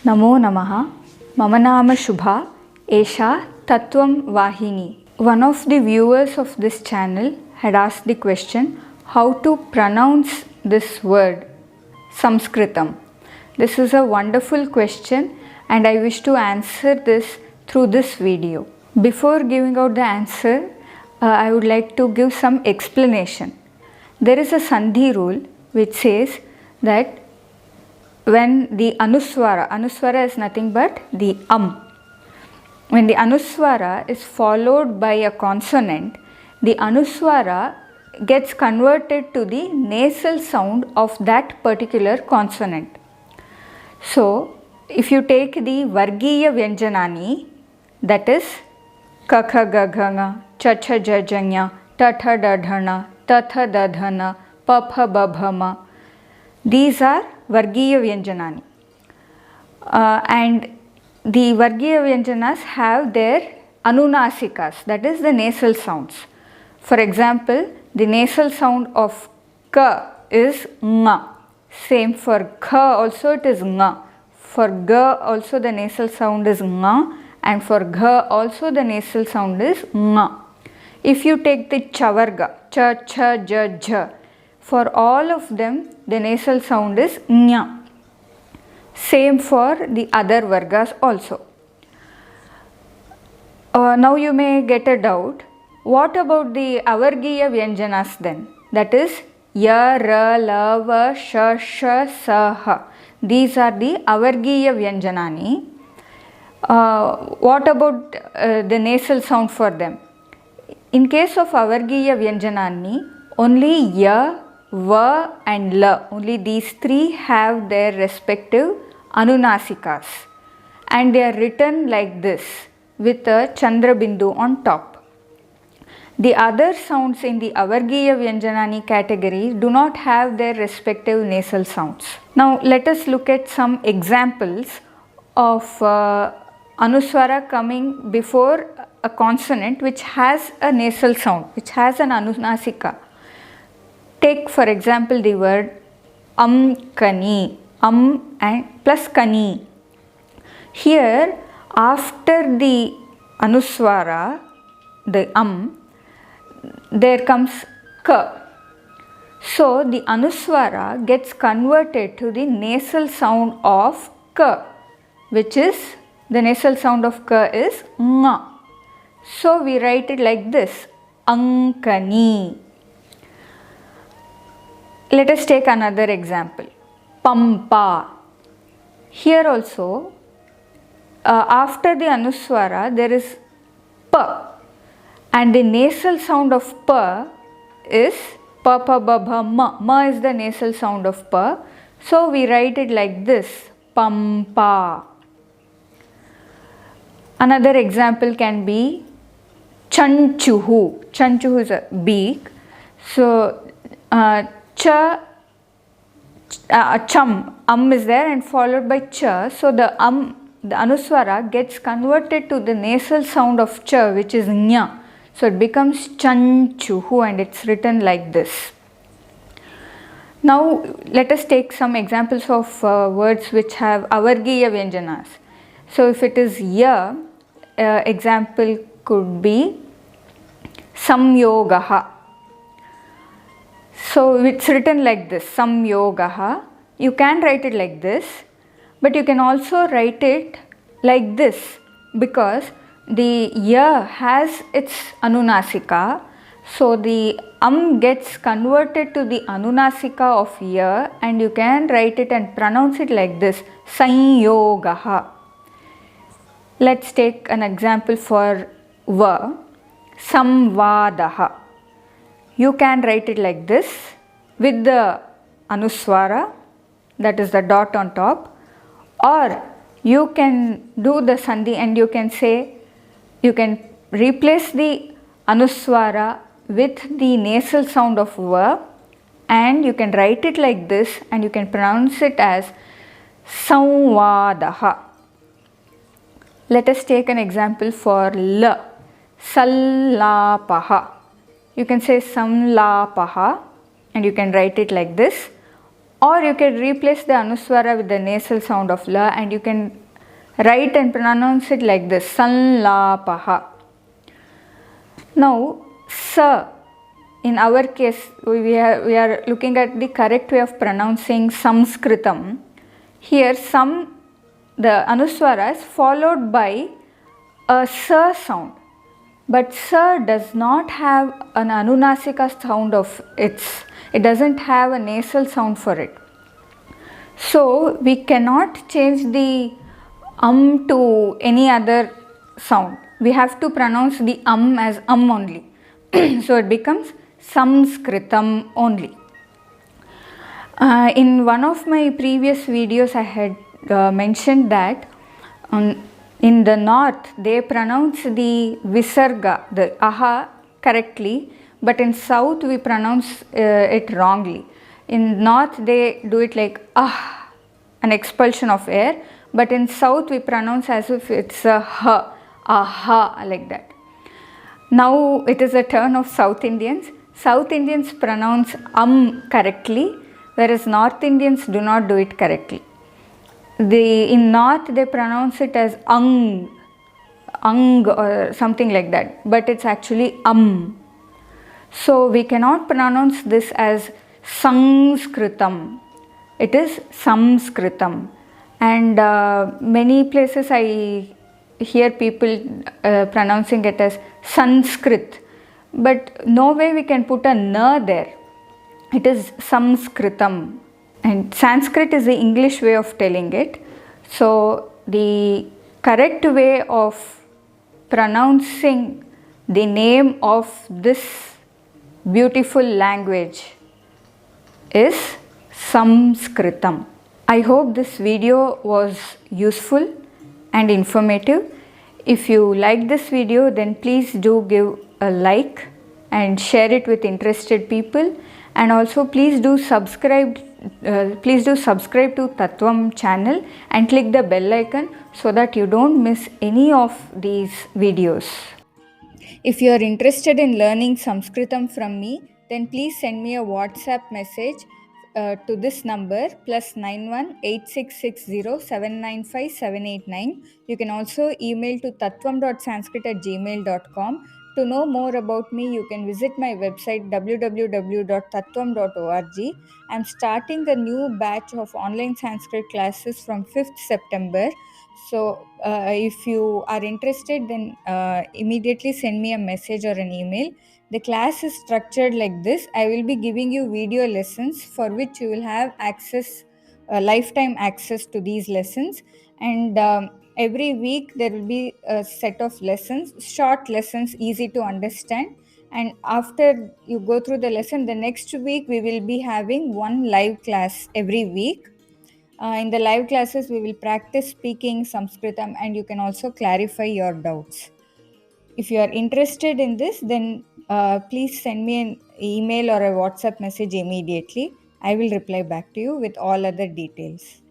नमो नमः मम नाम शुभा एषा तत्त्वं वाहिनी. One of the viewers of this channel had asked the question how to pronounce this word Samskritam. This is a wonderful question and I wish to answer this through this video. Before giving out the answer, I would like to give some explanation. There is a Sandi rule which says that when the anuswara is nothing but the when the anuswara is followed by a consonant, the anuswara gets converted to the nasal sound of that particular consonant. So, if you take the Avargiya Vyanjanani, that is kakha gaganga, chacha jajanya, tatha dadhana, tatha dadhana, papha babhama, these are Avargiya Vyanjanani. And the Avargiya Vyanjanas have their anunasikas, that is the nasal sounds. For example, the nasal sound of ka is nga. Same for kha also it is nga. For ga also the nasal sound is nga, and for gha also the nasal sound is nga. If you take the chavarga, cha, cha, ja, jha, for all of them the nasal sound is nya. Same for the other vargas also. Now you may get a doubt, what about the Avargiya Vyanjanas then? That is ya, ra, la, va, sha, sha, sa, ha. These are the Avargiya Vyanjanani. What about the nasal sound for them? In case of Avargiya Vyanjanani, only ya, va and la, only these three have their respective anunasikas, and they are written like this with a chandra bindu on top. The other sounds in the Avargiya Vyanjanani category do not have their respective nasal sounds. Now let us look at some examples of anuswara coming before a consonant which has a nasal sound, which has an anunasika. Take for example the word kani, and plus kani. Here after the anuswara, the there comes ka. So the anuswara gets converted to the nasal sound of ka, which is the nasal sound of ka is nga. So we write it like this, ankani. Let us take another example, pampa. Here also after the anuswara there is pa, and the nasal sound of pa is pa pa ba bha ma. Ma is the nasal sound of pa. So we write it like this, pampa. Another example can be chanchuhu. Chanchuhu is a beak. So chum is there and followed by cha. So the anuswara gets converted to the nasal sound of cha, which is nya. So it becomes chanchuhu and it's written like this. Now let us take some examples of words which have Avargiya Vyanjanas. So if it is ya, example could be samyogaha. So it's written like this, samyogaha. You can write it like this, but you can also write it like this because the ya has its anunasika. So the gets converted to the anunasika of ya, and you can write it and pronounce it like this, sanyogaha. Let's take an example for va, samvadaha. You can write it like this with the anuswara, that is the dot on top, or you can do the sandhi and you can say, you can replace the anuswara with the nasal sound of va, and you can write it like this and you can pronounce it as samvadaha. Let us take an example for la, sallapaha. You can say samlapaha and you can write it like this, Or you can replace the anuswara with the nasal sound of la, and you can write and pronounce it like this, sanlapaha. Now, sa, in our case, we are looking at the correct way of pronouncing Samskritam. Here, the anuswara is followed by a sa sound. But sa does not have an anunasika sound of its. It doesn't have a nasal sound for it. So we cannot change the to any other sound. We have to pronounce the as only. So it becomes Samskritam only. In one of my previous videos I had mentioned that in the north they pronounce the visarga, the aha, correctly, but in south we pronounce it wrongly. In north they do it like an expulsion of air, but in south we pronounce as if it's a ha, aha, like that. Now it is a turn of South Indians. South Indians pronounce correctly, whereas North Indians do not do it correctly. In North they pronounce it as ang or something like that, but it's actually So we cannot pronounce this as Sanskritam. It is Samskritam. And many places I hear people pronouncing it as Sanskrit, but no way we can put a na there. It is Samskritam. And Sanskrit is the English way of telling it. So the correct way of pronouncing the name of this beautiful language is Samskritam. I hope this video was useful and informative. If you like this video, then please do give a like and share it with interested people, and also please do subscribe to Tattvam channel and click the bell icon so that you don't miss any of these videos. If you are interested in learning Sanskritam from me, then please send me a WhatsApp message to this number +91 8660 795 789. You can also email to tattvam.sanskrit@gmail.com. To know more about me, you can visit my website www.tattvam.org. I'm starting a new batch of online Sanskrit classes from 5th September. So if you are interested, then immediately send me a message or an email. The class is structured like this. I will be giving you video lessons for which you will have access, lifetime access to these lessons. And every week there will be a set of lessons, short lessons, easy to understand. And after you go through the lesson, the next week we will be having one live class every week. In the live classes, we will practice speaking Sanskritam, and you can also clarify your doubts. If you are interested in this, then please send me an email or a WhatsApp message immediately. I will reply back to you with all other details.